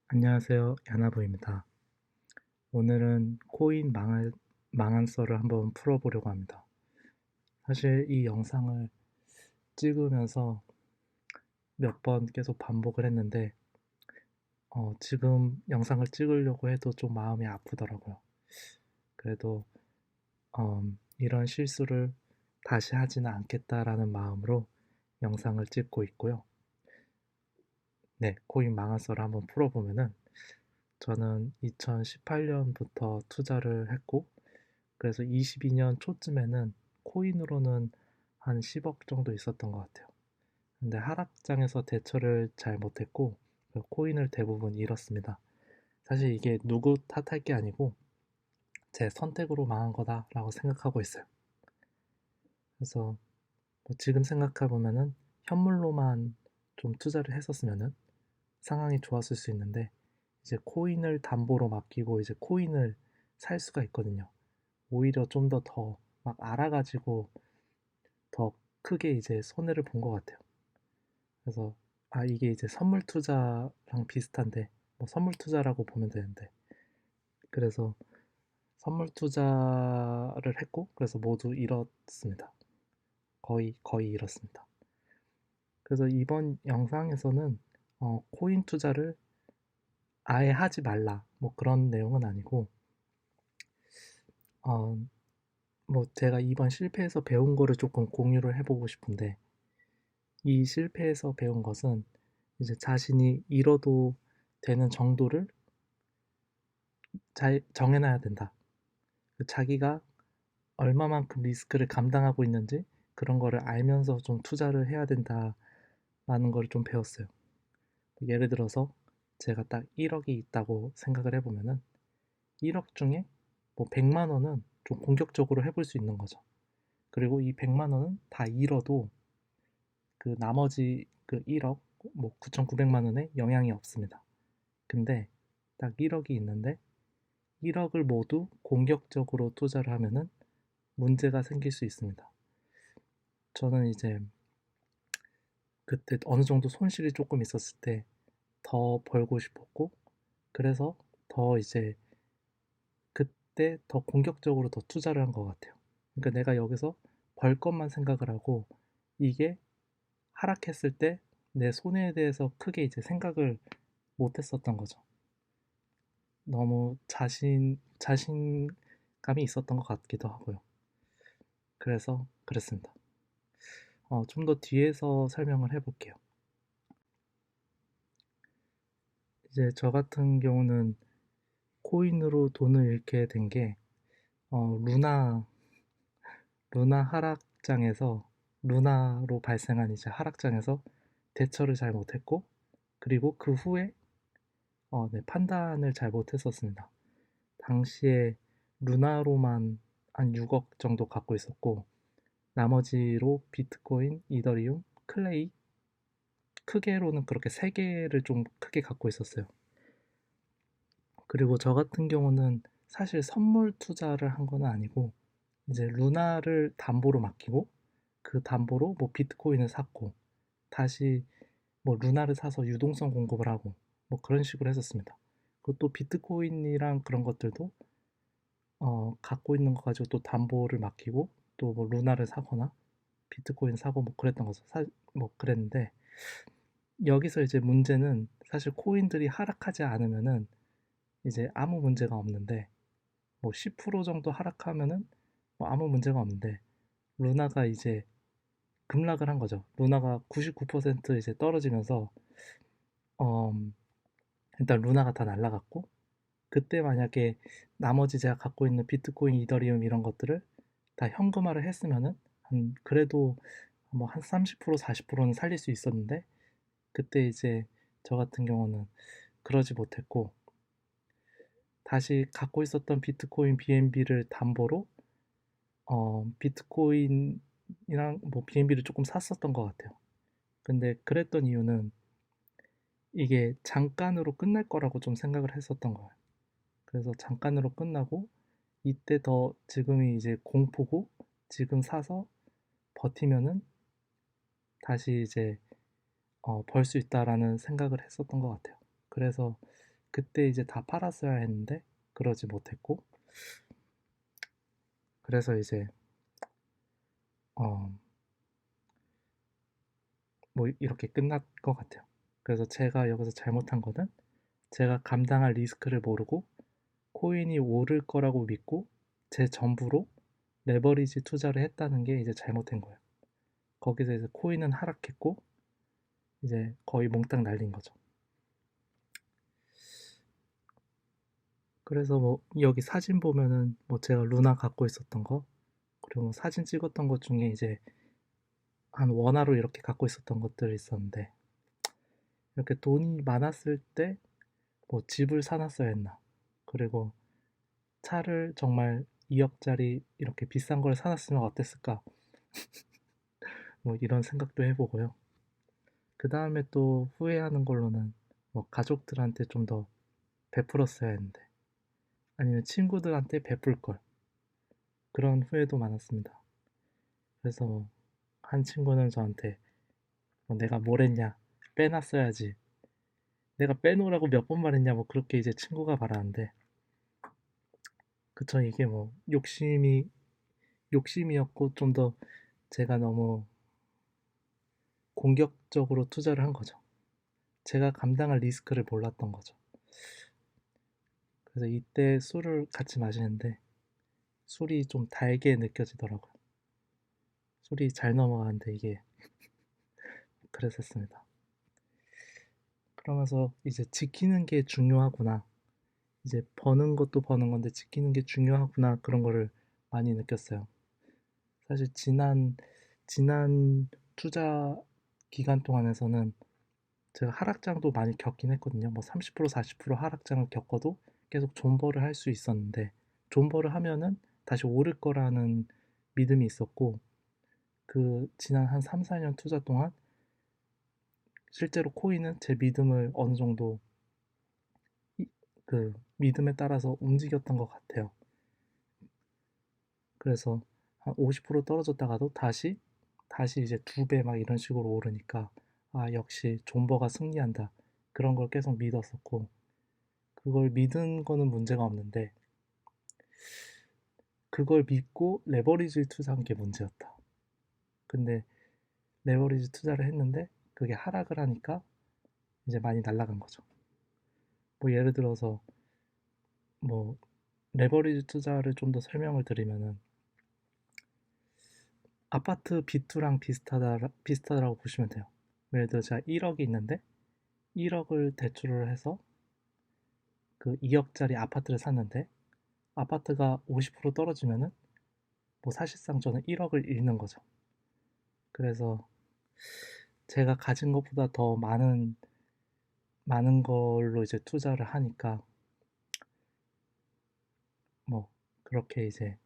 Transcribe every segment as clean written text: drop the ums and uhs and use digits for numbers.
안녕하세요. 야나부입니다. 오늘은 망한 썰을 한번 풀어보려고 합니다. 사실 이 영상을 찍으면서 몇 번 계속 반복을 했는데, 지금 영상을 찍으려고 해도 좀 마음이 아프더라고요. 그래도 이런 실수를 다시 하지는 않겠다라는 마음으로 영상을 찍고 있고요. 네, 코인 망한 썰을 한번 풀어보면은, 저는 2018년부터 투자를 했고, 그래서 22년 초쯤에는 코인으로는 한 10억 정도 있었던 것 같아요. 근데 하락장에서 대처를 잘 못했고 그 코인을 대부분 잃었습니다. 사실 이게 누구 탓할 게 아니고 제 선택으로 망한 거다라고 생각하고 있어요. 그래서 뭐 지금 생각해 보면은 현물로만 좀 투자를 했었으면은 상황이 좋았을 수 있는데, 이제 코인을 담보로 맡기고 이제 코인을 살 수가 있거든요. 오히려 좀 더 막 알아가지고 더 크게 이제 손해를 본 것 같아요. 그래서 이게 이제 선물 투자랑 비슷한데, 뭐 선물 투자라고 보면 되는데, 그래서 선물 투자를 했고 그래서 모두 잃었습니다. 거의 잃었습니다. 그래서 이번 영상에서는 코인 투자를 아예 하지 말라 뭐 그런 내용은 아니고, 어, 뭐 제가 이번 실패에서 배운 거를 조금 공유를 해보고 싶은데, 이 실패에서 배운 것은 이제 자신이 잃어도 되는 정도를 잘 정해놔야 된다. 자기가 얼마만큼 리스크를 감당하고 있는지 그런 거를 알면서 좀 투자를 해야 된다라는 걸 좀 배웠어요. 예를 들어서 제가 딱 1억이 있다고 생각을 해보면은 1억 중에 뭐 100만 원은 좀 공격적으로 해볼 수 있는 거죠. 그리고 이 100만 원은 다 잃어도 그 나머지 그 1억 뭐 9,900만 원에 영향이 없습니다. 근데 딱 1억이 있는데 1억을 모두 공격적으로 투자를 하면은 문제가 생길 수 있습니다. 저는 이제 그때 어느 정도 손실이 조금 있었을 때 더 벌고 싶었고, 그래서 더 이제 그때 더 공격적으로 더 투자를 한 것 같아요. 그러니까 내가 여기서 벌 것만 생각을 하고, 이게 하락했을 때 내 손해에 대해서 크게 이제 생각을 못 했었던 거죠. 너무 자신감이 있었던 것 같기도 하고요. 그래서 그랬습니다. 좀 더 뒤에서 설명을 해볼게요. 이제 저 같은 경우는 코인으로 돈을 잃게 된 게, 루나 하락장에서, 루나로 발생한 이제 하락장에서 대처를 잘 못했고, 그리고 그 후에 네, 판단을 잘 못했었습니다. 당시에 루나로만 한 6억 정도 갖고 있었고, 나머지로 비트코인, 이더리움, 클레이, 크게로는 그렇게 3개를 좀 크게 갖고 있었어요. 그리고 저 같은 경우는 사실 선물 투자를 한 건 아니고, 이제 루나를 담보로 맡기고 그 담보로 뭐 비트코인을 샀고, 다시 뭐 루나를 사서 유동성 공급을 하고 뭐 그런 식으로 했었습니다. 그리고 또 비트코인이랑 그런 것들도 갖고 있는 거 가지고 또 담보를 맡기고 또 뭐 루나를 사거나 비트코인 사고 뭐 그랬던 거죠. 뭐 그랬는데, 여기서 이제 문제는 사실 코인들이 하락하지 않으면은 이제 아무 문제가 없는데, 뭐 10% 정도 하락하면은 뭐 아무 문제가 없는데, 루나가 이제 급락을 한 거죠. 루나가 99% 이제 떨어지면서 어, 일단 루나가 다 날라갔고, 그때 만약에 나머지 제가 갖고 있는 비트코인, 이더리움 이런 것들을 다 현금화를 했으면은 한 그래도 뭐 한 30% 40%는 살릴 수 있었는데, 그때 이제 저 같은 경우는 그러지 못했고 다시 갖고 있었던 비트코인 BNB를 담보로 비트코인이랑 뭐 BNB를 조금 샀었던 것 같아요. 근데 그랬던 이유는 이게 잠깐으로 끝날 거라고 좀 생각을 했었던 거예요. 그래서 잠깐으로 끝나고 이때 더 지금이 이제 공포고, 지금 사서 버티면은 다시 이제 벌 수 있다라는 생각을 했었던 것 같아요. 그래서 그때 이제 다 팔았어야 했는데 그러지 못했고, 그래서 이제 어, 뭐 이렇게 끝날 것 같아요. 그래서 제가 여기서 잘못한 거는 제가 감당할 리스크를 모르고 코인이 오를 거라고 믿고 제 전부로 레버리지 투자를 했다는 게 이제 잘못된 거예요. 거기서 이제 코인은 하락했고 이제 거의 몽땅 날린 거죠. 그래서 뭐 여기 사진 보면은 뭐 제가 루나 갖고 있었던 거, 그리고 뭐 사진 찍었던 것 중에 이제 한 원화로 이렇게 갖고 있었던 것들이 있었는데, 이렇게 돈이 많았을 때 뭐 집을 사놨어야 했나, 그리고 차를 정말 2억짜리 이렇게 비싼 걸 사놨으면 어땠을까, 뭐 이런 생각도 해보고요. 그 다음에 또 후회하는 걸로는 뭐 가족들한테 좀 더 베풀었어야 했는데, 아니면 친구들한테 베풀 걸, 그런 후회도 많았습니다. 그래서 한 친구는 저한테 뭐 내가 뭘 했냐, 빼놨어야지, 내가 빼놓으라고 몇 번 말했냐, 뭐 그렇게 이제 친구가 말하는데, 그쵸, 이게 뭐 욕심이었고 좀 더 제가 너무 공격적으로 투자를 한 거죠. 제가 감당할 리스크를 몰랐던 거죠. 그래서 이때 술을 같이 마시는데 술이 좀 달게 느껴지더라고요. 술이 잘 넘어가는데 이게 그랬었습니다. 그러면서 이제 지키는 게 중요하구나. 이제 버는 것도 버는 건데 지키는 게 중요하구나. 그런 거를 많이 느꼈어요. 사실 지난 투자 기간 동안에서는 제가 하락장도 많이 겪긴 했거든요. 뭐 30%, 40% 하락장을 겪어도 계속 존버를 할 수 있었는데, 존버를 하면은 다시 오를 거라는 믿음이 있었고, 그 지난 한 3, 4년 투자 동안 실제로 코인은 제 믿음을 어느 정도 그 믿음에 따라서 움직였던 것 같아요. 그래서 한 50% 떨어졌다가도 다시 이제 2배 막 이런 식으로 오르니까, 아, 역시 존버가 승리한다. 그런 걸 계속 믿었었고, 그걸 믿은 거는 문제가 없는데 그걸 믿고 레버리지 투자한 게 문제였다. 근데 레버리지 투자를 했는데 그게 하락을 하니까 이제 많이 날아간 거죠. 뭐 예를 들어서 뭐 레버리지 투자를 좀 더 설명을 드리면은, 아파트 비투랑 비슷하다라고 보시면 돼요. 예를 들어 제가 1억이 있는데 1억을 대출을 해서 그 2억짜리 아파트를 샀는데, 아파트가 50% 떨어지면은 뭐 사실상 저는 1억을 잃는 거죠. 그래서 제가 가진 것보다 더 많은 걸로 이제 투자를 하니까 뭐 그렇게 이제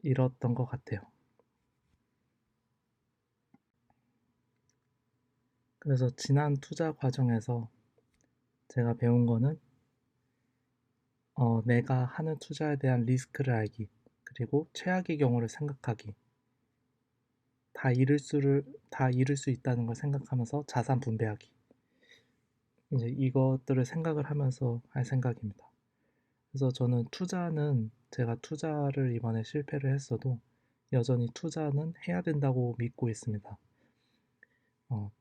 잃었던 것 같아요. 그래서 지난 투자 과정에서 제가 배운 거는 내가 하는 투자에 대한 리스크를 알기, 그리고 최악의 경우를 생각하기, 다 잃을 수 있다는 걸 생각하면서 자산 분배하기, 이제 이것들을 생각을 하면서 할 생각입니다. 그래서 저는 제가 투자를 이번에 실패를 했어도 여전히 투자는 해야 된다고 믿고 있습니다. 어,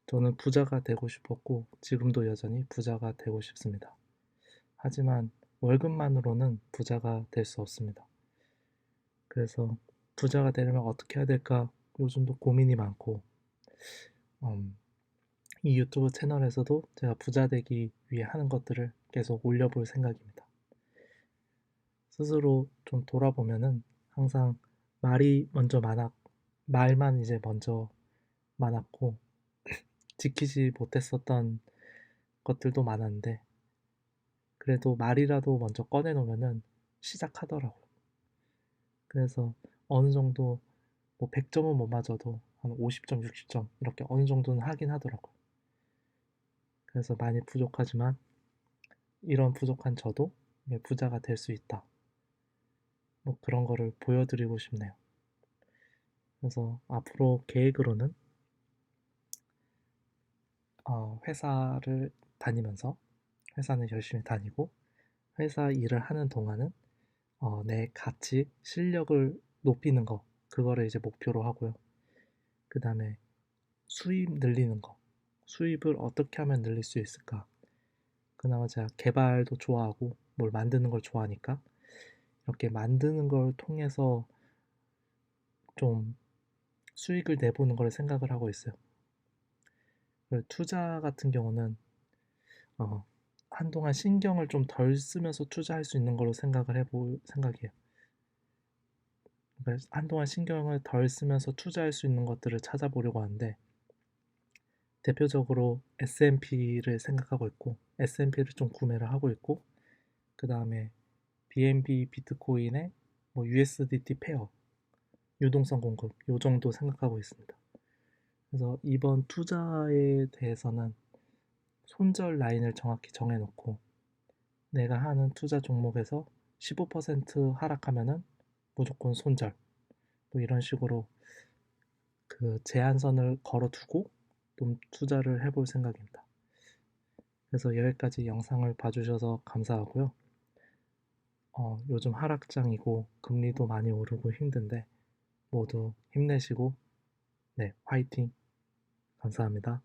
저는 부자가 되고 싶었고 지금도 여전히 부자가 되고 싶습니다. 하지만 월급만으로는 부자가 될 수 없습니다. 그래서 부자가 되려면 어떻게 해야 될까 요즘도 고민이 많고, 음, 이 유튜브 채널에서도 제가 부자 되기 위해 하는 것들을 계속 올려볼 생각입니다. 스스로 좀 돌아보면은 항상 말이 먼저 많았, 말만 이제 먼저 많았고 지키지 못했었던 것들도 많았는데, 그래도 말이라도 먼저 꺼내놓으면은 시작하더라고요. 그래서 어느 정도 뭐 100점은 못 맞아도 한 50점, 60점 이렇게 어느 정도는 하긴 하더라고요. 그래서 많이 부족하지만 이런 부족한 저도 부자가 될 수 있다. 뭐 그런 거를 보여드리고 싶네요. 그래서 앞으로 계획으로는 회사를 다니면서 회사는 열심히 다니고 회사 일을 하는 동안은 내 가치, 실력을 높이는 거 그거를 이제 목표로 하고요. 그 다음에 수입 늘리는 거, 수입을 어떻게 하면 늘릴 수 있을까? 그나마 제가 개발도 좋아하고 뭘 만드는 걸 좋아하니까 이렇게 만드는 걸 통해서 좀 수익을 내보는 걸 생각을 하고 있어요. 그리고 투자 같은 경우는 어, 한동안 신경을 좀 덜 쓰면서 투자할 수 있는 걸로 생각을 해볼 생각이에요. 그러니까 한동안 신경을 덜 쓰면서 투자할 수 있는 것들을 찾아보려고 하는데 대표적으로 S&P를 생각하고 있고 S&P를 좀 구매를 하고 있고 그 다음에 BNB 비트코인의 뭐 USDT 페어 유동성 공급 요 정도 생각하고 있습니다. 그래서 이번 투자에 대해서는 손절 라인을 정확히 정해놓고 내가 하는 투자 종목에서 15% 하락하면은 무조건 손절 뭐 이런 식으로 그 제한선을 걸어두고 좀 투자를 해볼 생각입니다. 그래서 여기까지 영상을 봐주셔서 감사하고요. 요즘 하락장이고 금리도 많이 오르고 힘든데 모두 힘내시고 네, 화이팅! 감사합니다.